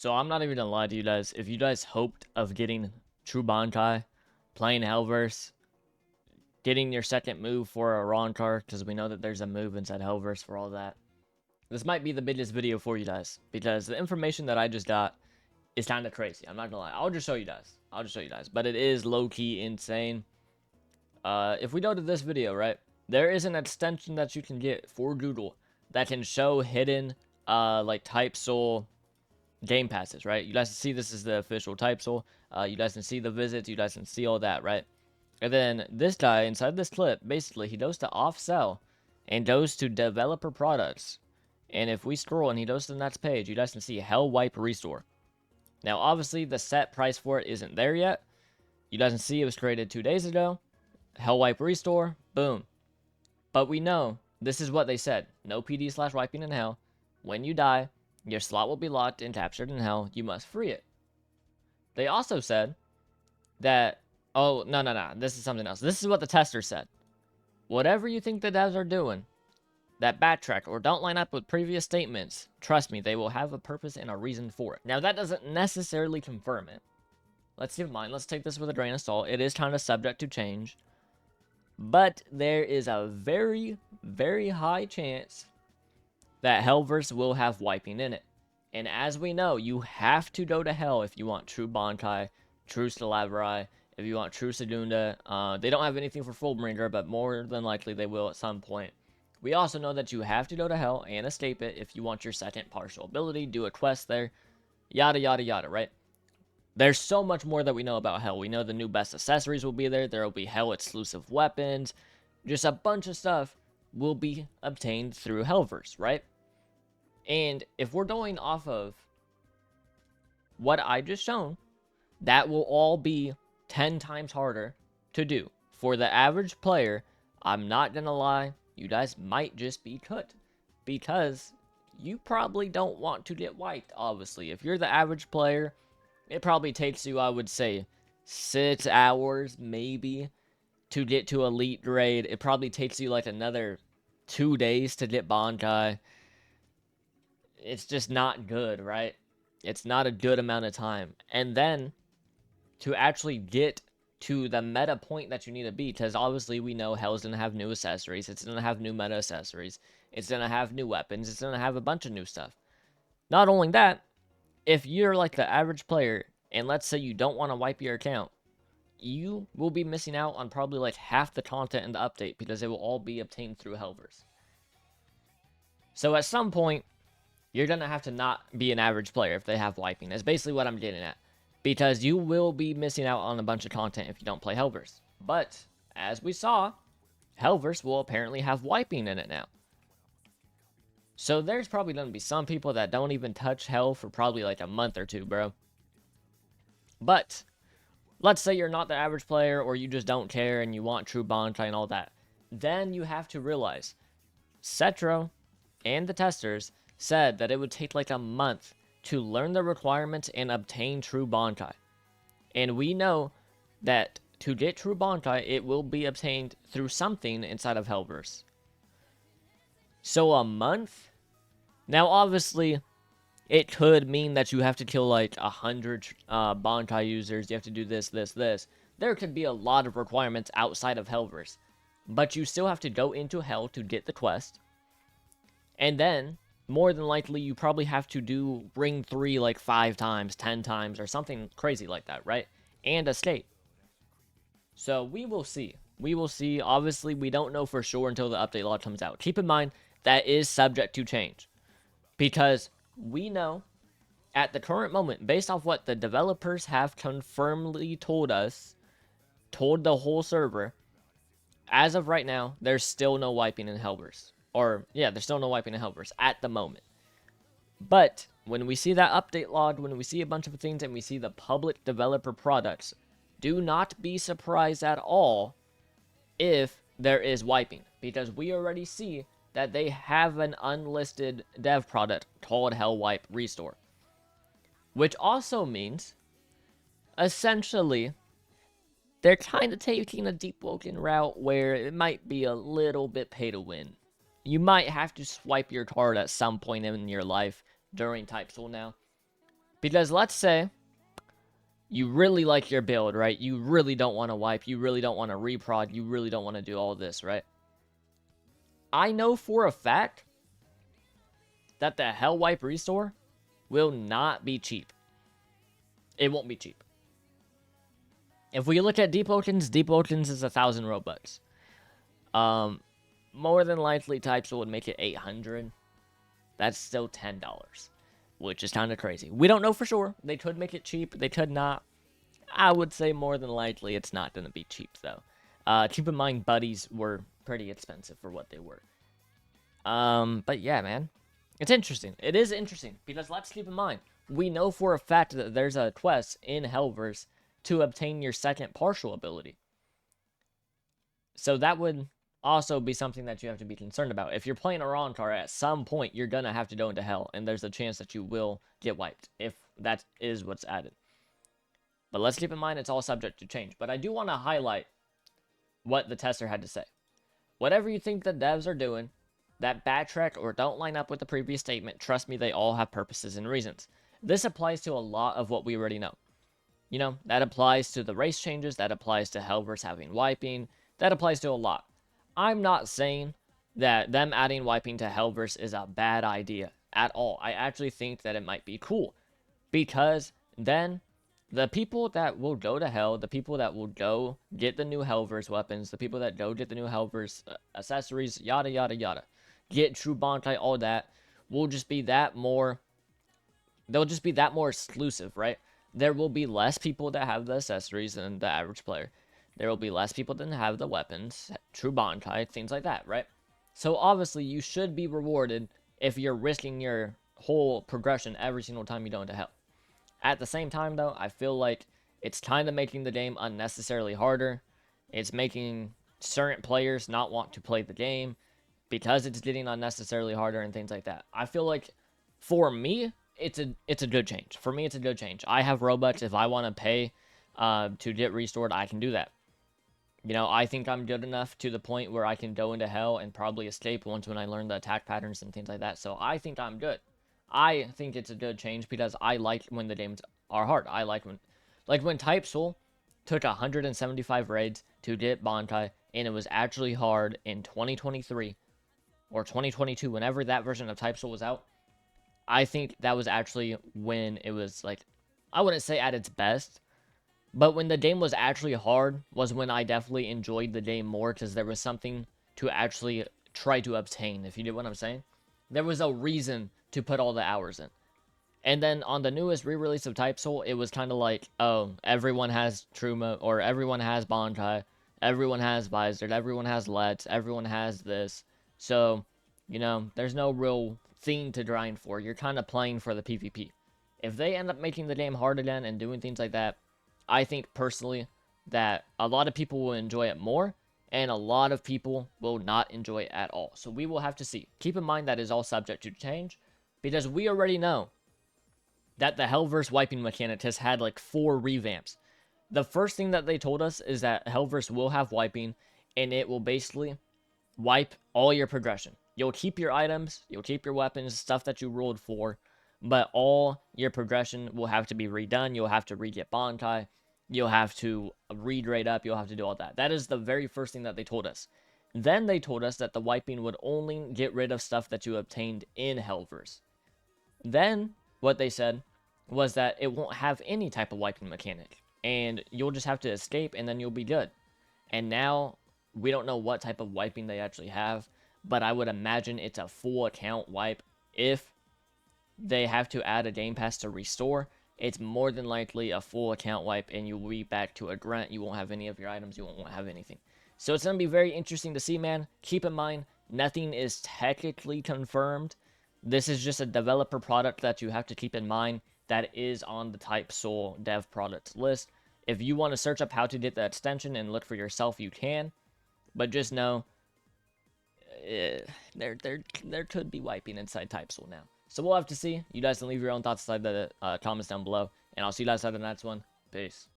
So I'm not even gonna lie to you guys. If you guys hoped of getting True Bankai, playing Hellverse, getting your second move for a Ronkar, because we know that there's a move inside Hellverse for all that, this might be the biggest video for you guys, because the information that I just got is kind of crazy. I'm not gonna lie. I'll just show you guys. But it is low-key insane. If we go to this video, right, there is an extension that you can get for Google that can show hidden, like, Type Soul game passes, right? You guys can see this is the official Type Soul. You guys can see the visits. You guys can see all that, right? And then this guy inside this clip, basically, he goes to off-sell and goes to developer products. And if we scroll and he goes to the next page, you guys can see Hell Wipe Restore. Now, obviously, the set price for it isn't there yet. You guys can see it was created 2 days ago. Hell Wipe Restore, boom. But we know this is what they said. No PD/wiping in hell. When you die, your slot will be locked and captured in hell. You must free it. They also said that, oh, no. This is something else. This is what the tester said. Whatever you think the devs are doing, that backtrack or don't line up with previous statements, trust me, they will have a purpose and a reason for it. Now, that doesn't necessarily confirm it. Let's keep in mind, let's take this with a grain of salt. It is kind of subject to change. But there is a very, very high chance that Hellverse will have wiping in it. And as we know, you have to go to hell if you want true Bankai, true Stalabrai, if you want true Segunda. They don't have anything for Fullbringer, but more than likely they will at some point. We also know that you have to go to hell and escape it if you want your second partial ability, do a quest there, yada yada yada, right? There's so much more that we know about hell. We know the new best accessories will be there. There will be hell exclusive weapons. Just a bunch of stuff will be obtained through Hellverse, right? And if we're going off of what I just shown, that will all be 10 times harder to do. For the average player, I'm not gonna lie, you guys might just be cut. Because you probably don't want to get wiped, obviously. If you're the average player, it probably takes you, I would say, 6 hours, maybe, to get to Elite Grade. It probably takes you, like, another 2 days to get Bankai. It's just not good, right? It's not a good amount of time. And then, to actually get to the meta point that you need to be, because obviously we know Hell's going to have new accessories. It's going to have new meta accessories. It's going to have new weapons. It's going to have a bunch of new stuff. Not only that, if you're like the average player, and let's say you don't want to wipe your account, you will be missing out on probably like half the content in the update because it will all be obtained through Hellverse. So at some point, you're going to have to not be an average player if they have wiping. That's basically what I'm getting at. Because you will be missing out on a bunch of content if you don't play Hellverse. But, as we saw, Hellverse will apparently have wiping in it now. So there's probably going to be some people that don't even touch Hell for probably like a month or two, bro. But, let's say you're not the average player or you just don't care and you want true Bankai and all that. Then you have to realize, Cetro and the testers said that it would take like a month to learn the requirements and obtain true Bankai. And we know that to get true Bankai, it will be obtained through something inside of Hellverse. So a month? Now obviously, it could mean that you have to kill like 100 Bankai users, you have to do this. There could be a lot of requirements outside of Hellverse. But you still have to go into Hell to get the quest. And then, more than likely, you probably have to do Ring 3 like 5 times, 10 times, or something crazy like that, right? And escape. So, we will see. We will see. Obviously, we don't know for sure until the update log comes out. Keep in mind, that is subject to change. Because we know, at the current moment, based off what the developers have confirmedly told us, told the whole server, as of right now, there's still no wiping in Hellverse. Or, yeah, there's still no wiping in Hellverse at the moment. But, when we see that update log, when we see a bunch of things, and we see the public developer products, do not be surprised at all if there is wiping. Because we already see that they have an unlisted dev product called Hell Wipe Restore. Which also means, essentially, they're kind of taking a deep woken route where it might be a little bit pay to win. You might have to swipe your card at some point in your life during Type Soul now. Because let's say you really like your build, right? You really don't want to wipe. You really don't want to reprod. You really don't want to do all this, right? I know for a fact that the Hell Wipe Restore will not be cheap. It won't be cheap. If we look at Deep Oceans is 1,000 Robux. More than likely, Types would make it 800. That's still $10, which is kind of crazy. We don't know for sure. They could make it cheap. They could not. I would say more than likely it's not going to be cheap, though. Keep in mind, buddies were pretty expensive for what they were. But yeah, man. It's interesting. It is interesting, because let's keep in mind, we know for a fact that there's a quest in HELLVERSE to obtain your second partial ability. So that would also be something that you have to be concerned about. If you're playing a Roncar, at some point, you're going to have to go into Hell, and there's a chance that you will get wiped, if that is what's added. But let's keep in mind, it's all subject to change. But I do want to highlight what the tester had to say. Whatever you think the devs are doing, that backtrack or don't line up with the previous statement, trust me, they all have purposes and reasons. This applies to a lot of what we already know. You know, that applies to the race changes, that applies to HELLVERSE having wiping, that applies to a lot. I'm not saying that them adding wiping to HELLVERSE is a bad idea at all. I actually think that it might be cool, because then the people that will go to Hell, the people that will go get the new HELLVERSE weapons, the people that go get the new HELLVERSE accessories, yada, yada, yada, get True Bonkai, all that, will just be that more, they'll just be that more exclusive, right? There will be less people that have the accessories than the average player. There will be less people that have the weapons, True Bonkai, things like that, right? So obviously, you should be rewarded if you're risking your whole progression every single time you go into Hell. At the same time, though, I feel like it's kind of making the game unnecessarily harder. It's making certain players not want to play the game because it's getting unnecessarily harder and things like that. I feel like, for me, it's a good change. For me, it's a good change. I have Robux. If I want to pay to get restored, I can do that. You know, I think I'm good enough to the point where I can go into Hell and probably escape once when I learn the attack patterns and things like that. So I think I'm good. I think it's a good change because I like when the games are hard. I like when Type Soul took 175 raids to get Bonkai, and it was actually hard in 2023 or 2022, whenever that version of Type Soul was out. I think that was actually when it was, like, I wouldn't say at its best, but when the game was actually hard was when I definitely enjoyed the game more, because there was something to actually try to obtain, if you get what I'm saying. There was a reason to put all the hours in. And then on the newest re-release of Type Soul, it was kind of like, oh, everyone has Truma, or everyone has Bonkai, everyone has Visored, everyone has Let's, everyone has this. So, you know, there's no real thing to grind for. You're kind of playing for the PvP. If they end up making the game hard again and doing things like that, I think personally that a lot of people will enjoy it more, and a lot of people will not enjoy it at all. So we will have to see. Keep in mind that is all subject to change, because we already know that the HELLVERSE wiping mechanic has had like 4 revamps. The first thing that they told us is that HELLVERSE will have wiping, and it will basically wipe all your progression. You'll keep your items, you'll keep your weapons, stuff that you rolled for, but all your progression will have to be redone. You'll have to re-get Bonkai. You'll have to regrade up. You'll have to do all that. That is the very first thing that they told us. Then they told us that the wiping would only get rid of stuff that you obtained in HELLVERSE. Then what they said was that it won't have any type of wiping mechanic, and you'll just have to escape, and then you'll be good. And now we don't know what type of wiping they actually have, but I would imagine it's a full account wipe. If they have to add a game pass to restore, it's more than likely a full account wipe, and you'll be back to a grunt. You won't have any of your items. You won't have anything. So it's going to be very interesting to see, man. Keep in mind, nothing is technically confirmed. This is just a developer product that you have to keep in mind that is on the Type Soul dev products list. If you want to search up how to get the extension and look for yourself, you can. But just know, there could be wiping inside Type Soul now. So we'll have to see. You guys can leave your own thoughts inside the comments down below. And I'll see you guys in the next one. Peace.